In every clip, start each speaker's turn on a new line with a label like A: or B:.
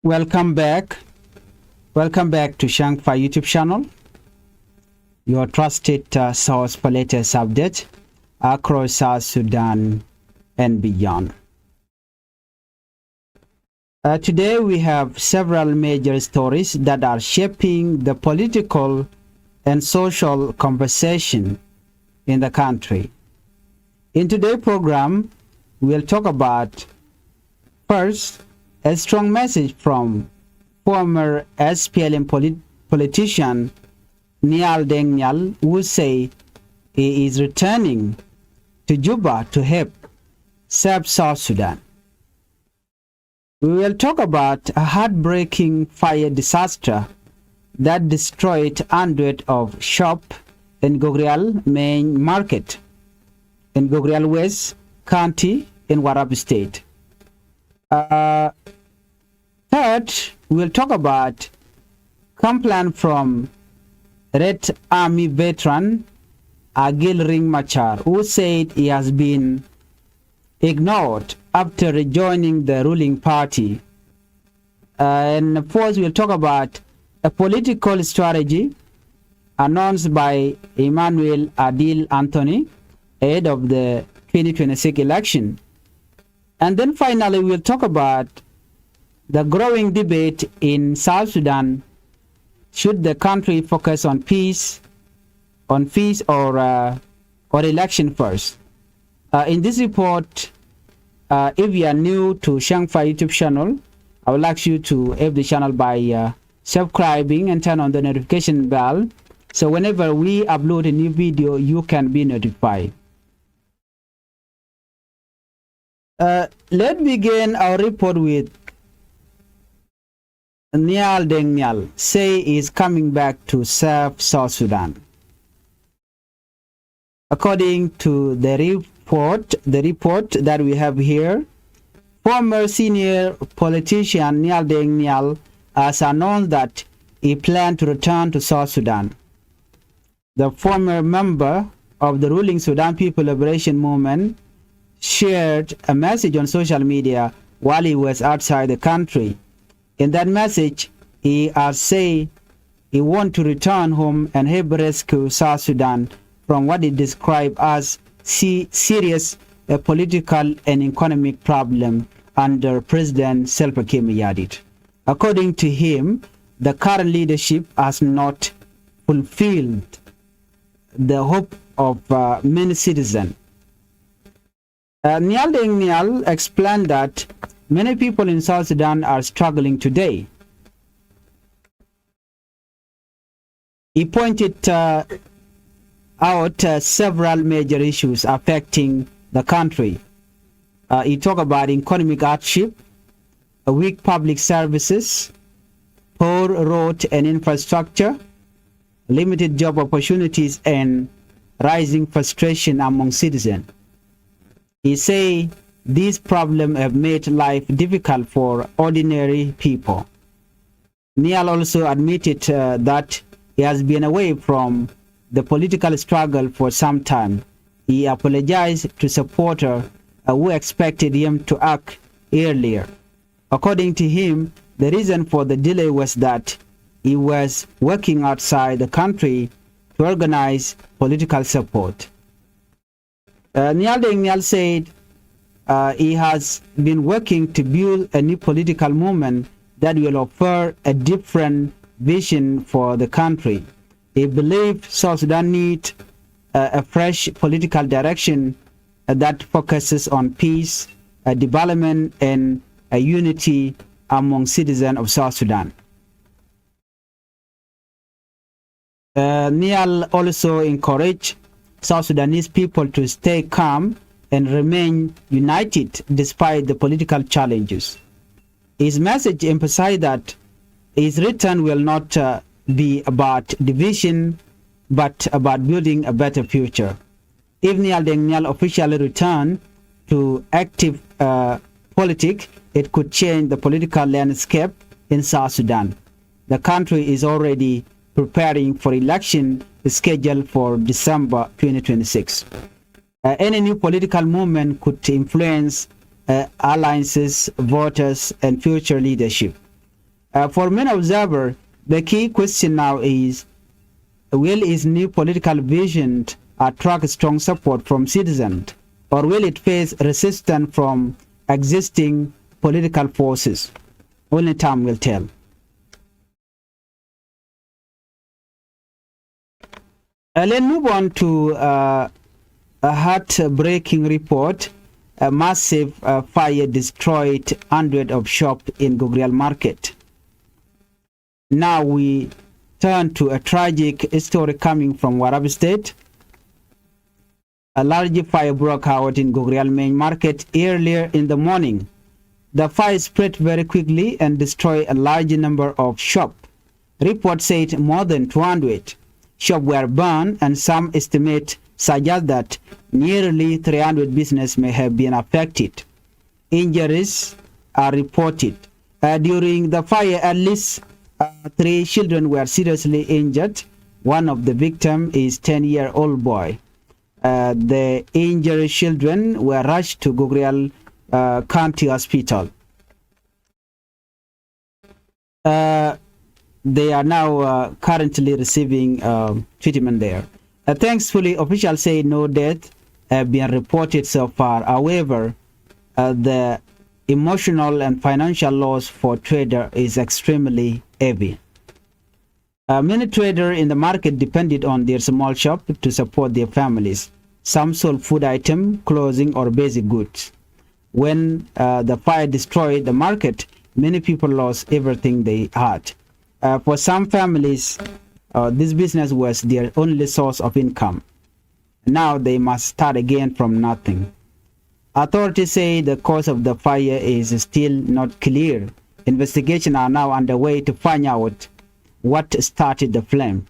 A: Welcome back. Welcome back to Changfied YouTube channel, your trusted source for latest updates across South Sudan and beyond. Today we have several major stories that are shaping the political and social conversation in the country. In today's program, we'll talk about, first, a strong message from former SPLM politician Deng, who say he is returning to Juba to help save South Sudan. We will talk about a heartbreaking fire disaster that destroyed hundreds of shops in Gorial main market in Gorial West County in Warab State. Third, we'll talk about complaint from Red Army veteran Agil Machar, who said he has been ignored after rejoining the ruling party. And fourth, we'll talk about a political strategy announced by Emmanuel Adil Anthony ahead of the 2026 election. And then finally, we'll talk about the growing debate in South Sudan. Should the country focus on peace or election first? In this report, if you are new to Changfied YouTube channel, I would like you to help the channel by subscribing and turn on the notification bell, so whenever we upload a new video, you can be notified. Let's begin our report with Nhial say is coming back to serve South Sudan. According to the report that we have here, former senior politician Nhial has announced that he planned to return to South Sudan. The former member of the ruling Sudan People Liberation Movement shared a message on social media while he was outside the country. In that message, he has said he wants to return home and help rescue South Sudan from what he described as serious political and economic problem under President Salva Kiir Mayardit. According to him, the current leadership has not fulfilled the hope of many citizens. Nhial explained that many people in South Sudan are struggling today. He pointed out several major issues affecting the country. He talked about economic hardship, weak public services, poor road and infrastructure, limited job opportunities, and rising frustration among citizens. He said these problems have made life difficult for ordinary people. Niel also admitted that he has been away from the political struggle for some time. He apologized to supporters who expected him to act earlier. According to him, the reason for the delay was that he was working outside the country to organize political support. Nhial said he has been working to build a new political movement that will offer a different vision for the country. He believes South Sudan needs a fresh political direction that focuses on peace, development, and unity among citizens of South Sudan. Niel also encouraged South Sudanese people to stay calm and remain united despite the political challenges. His message emphasized that his return will not be about division, but about building a better future. If Nhial officially returned to active politics, it could change the political landscape in South Sudan. The country is already preparing for election scheduled for December 2026. Any new political movement could influence alliances, voters, and future leadership. For many observers, the key question now is, will his new political vision attract strong support from citizens, or will it face resistance from existing political forces? Only time will tell. Let's move on to a heartbreaking report. A massive fire destroyed hundreds of shops in Gorial market. Now we turn to a tragic story coming from Warab State. A large fire broke out in Gorial main market earlier in the morning. The fire spread very quickly and destroyed a large number of shops. Reports said more than 200 shops were burned, and some estimate suggest that nearly 300 businesses may have been affected. Injuries are reported. During the fire, at least 3 children were seriously injured. One of the victims is a 10-year-old boy. The injured children were rushed to Gorial County Hospital. They are now currently receiving treatment there. Thankfully, officials say no deaths have been reported so far. However, the emotional and financial loss for traders is extremely heavy. Many traders in the market depended on their small shop to support their families. Some sold food items, clothing, or basic goods. When the fire destroyed the market, many people lost everything they had. For some families, this business was their only source of income. Now they must start again from nothing. Authorities say the cause of the fire is still not clear. Investigations are now underway to find out what started the flame.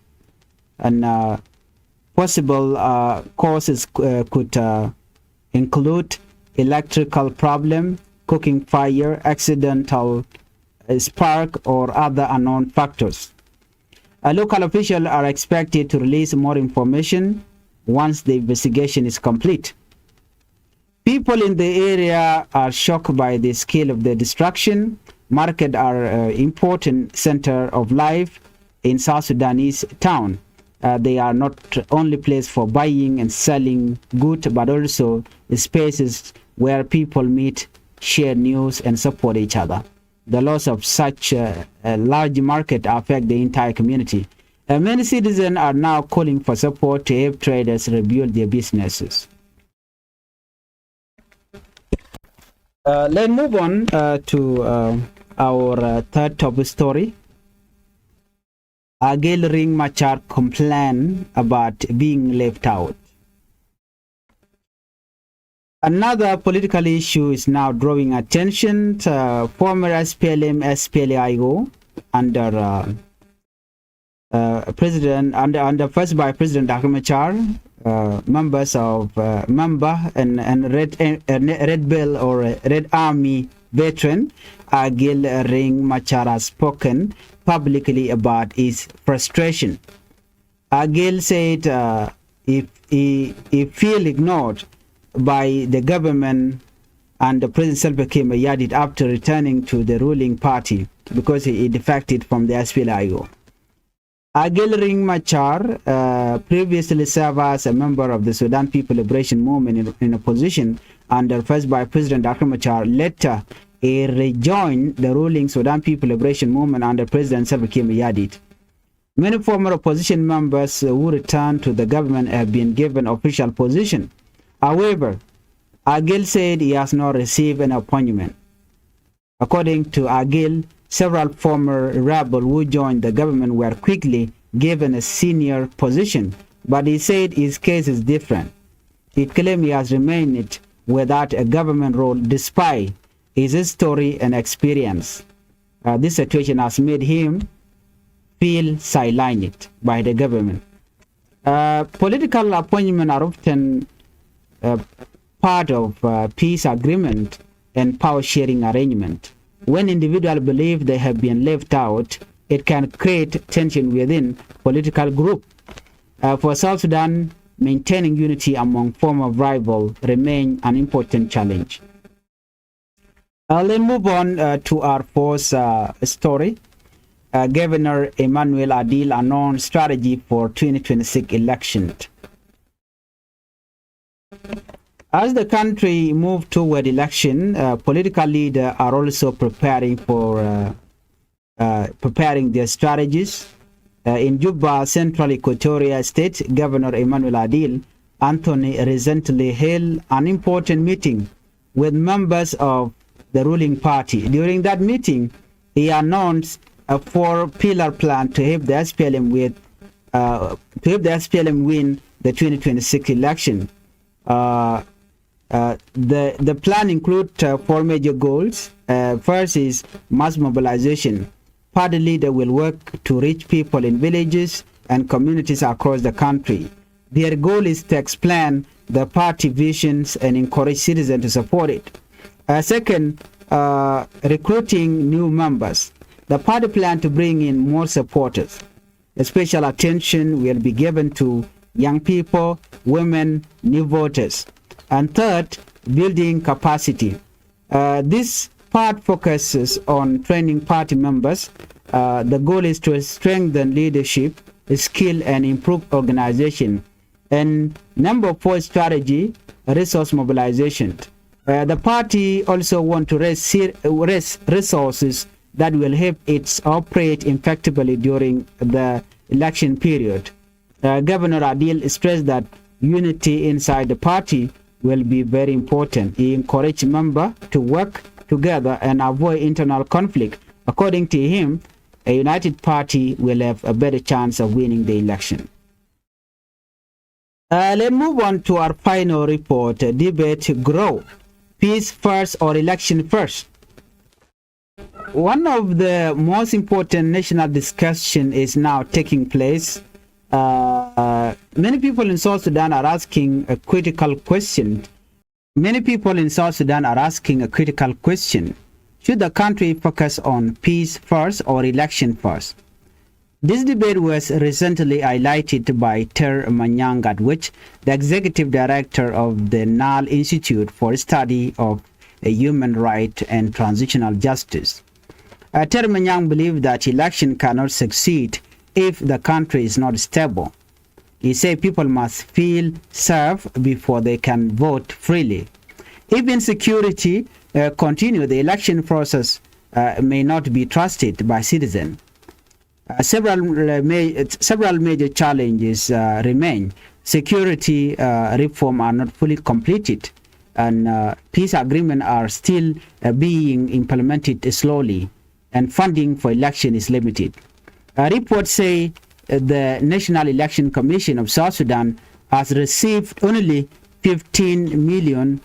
A: And possible causes could include electrical problem, cooking fire, accidental spark, or other unknown factors. Local officials are expected to release more information once the investigation is complete. People in the area are shocked by the scale of the destruction. Markets are an important center of life in South Sudanese town. They are not only place for buying and selling goods, but also the spaces where people meet, share news, and support each other. The loss of such a large market affect the entire community. Many citizens are now calling for support to help traders rebuild their businesses. Let's move on to our third top story. Agil ring Machar complain about being left out. Another political issue is now drawing attention. Former SPLM, SPLAIO, under first by President Agil Machar, members of Mamba and Red Bell or Red Army veteran Agil Ring Machar has spoken publicly about his frustration. Agil said if he feel ignored by the government and the President Salva Kiir Mayardit after returning to the ruling party because he defected from the SPLAIO. Agil Ring Machar previously served as a member of the Sudan People Liberation Movement in opposition under first by President Agil Machar. Later, he rejoined the ruling Sudan People Liberation Movement under President Salva Kiir Mayardit. Many former opposition members who returned to the government have been given official position. However, Agil said he has not received an appointment. According to Agil, several former rebels who joined the government were quickly given a senior position, but he said his case is different. He claimed he has remained without a government role despite his history and experience. This situation has made him feel silenced by the government. Political appointments are often part of peace agreement and power sharing arrangement. When individuals believe they have been left out, it can create tension within political group. For South Sudan, maintaining unity among former rivals remains an important challenge. Let's move on to our fourth story. Governor Emmanuel Agil announced strategy for 2026 election. As the country moves toward election, political leaders are also preparing their strategies. In Juba, Central Equatoria State, Governor Emmanuel Agil Anthony recently held an important meeting with members of the ruling party. During that meeting, he announced a four-pillar plan to help the SPLM win the 2026 election. The plan includes four major goals. First is mass mobilization. Party leader will work to reach people in villages and communities across the country. Their goal is to explain the party visions and encourage citizens to support it. Second, recruiting new members. The party plan to bring in more supporters. Special attention will be given to young people, women, new voters. And third, building capacity. This part focuses on training party members. The goal is to strengthen leadership, skill, and improve organization. And number four strategy, resource mobilization. The party also want to raise resources that will help it operate effectively during the election period. Governor Agil stressed that unity inside the party will be very important. He encouraged members to work together and avoid internal conflict. According to him, a united party will have a better chance of winning the election. Let's move on to our final report. Debate grow. Peace first or election first? One of the most important national discussion is now taking place. Many people in South Sudan are asking a critical question. Should the country focus on peace first or election first? This debate was recently highlighted by Ter Manyang, at which the executive director of the Niel Institute for Study of Human Rights and Transitional Justice. Ter Manyang believed that election cannot succeed if the country is not stable. He said people must feel safe before they can vote freely. If insecurity continues, the election process may not be trusted by citizens. Several major challenges remain. Security reform are not fully completed, and peace agreements are still being implemented slowly, and funding for election is limited. Reports say the National Election Commission of South Sudan has received only $15 million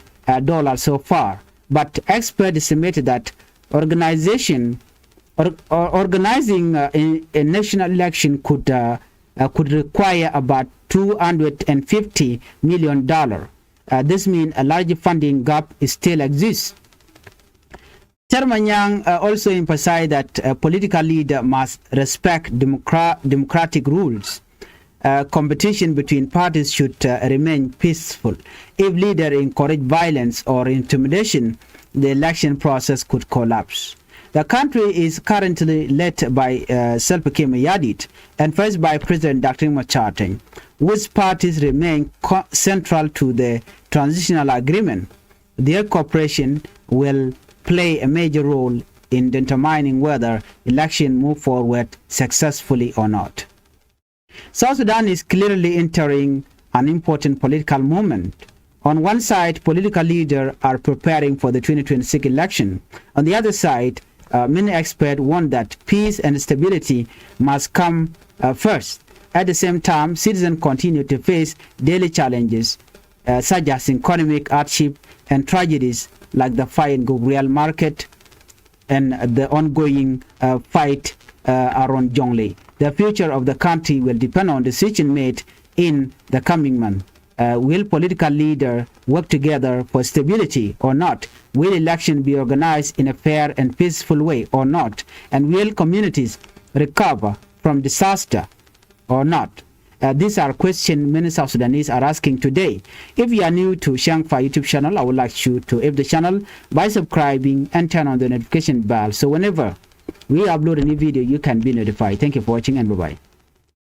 A: so far, but experts estimated that organizing a national election could require about $250 million. This means a large funding gap still exists. Chairman Yang also emphasized that political leaders must respect democratic rules. Competition between parties should remain peaceful. If leaders encourage violence or intimidation, the election process could collapse. The country is currently led by Salva Kiir Mayardit and first by President Dr. Machar, which parties remain central to the transitional agreement. Their cooperation will play a major role in determining whether elections move forward successfully or not. South Sudan is clearly entering an important political moment. On one side, political leaders are preparing for the 2026 election. On the other side, many experts want that peace and stability must come first. At the same time, citizens continue to face daily challenges such as economic hardship and tragedies like the fire in Gorial market and the ongoing fight around Jonglei. The future of the country will depend on decisions made in the coming month. Will political leaders work together for stability or not? Will elections be organized in a fair and peaceful way or not? And will communities recover from disaster or not? These are questions many South Sudanese are asking today. If you are new to Changfied YouTube channel, I would like you to help the channel by subscribing and turn on the notification bell. So whenever we upload a new video, you can be notified. Thank you for watching and bye-bye.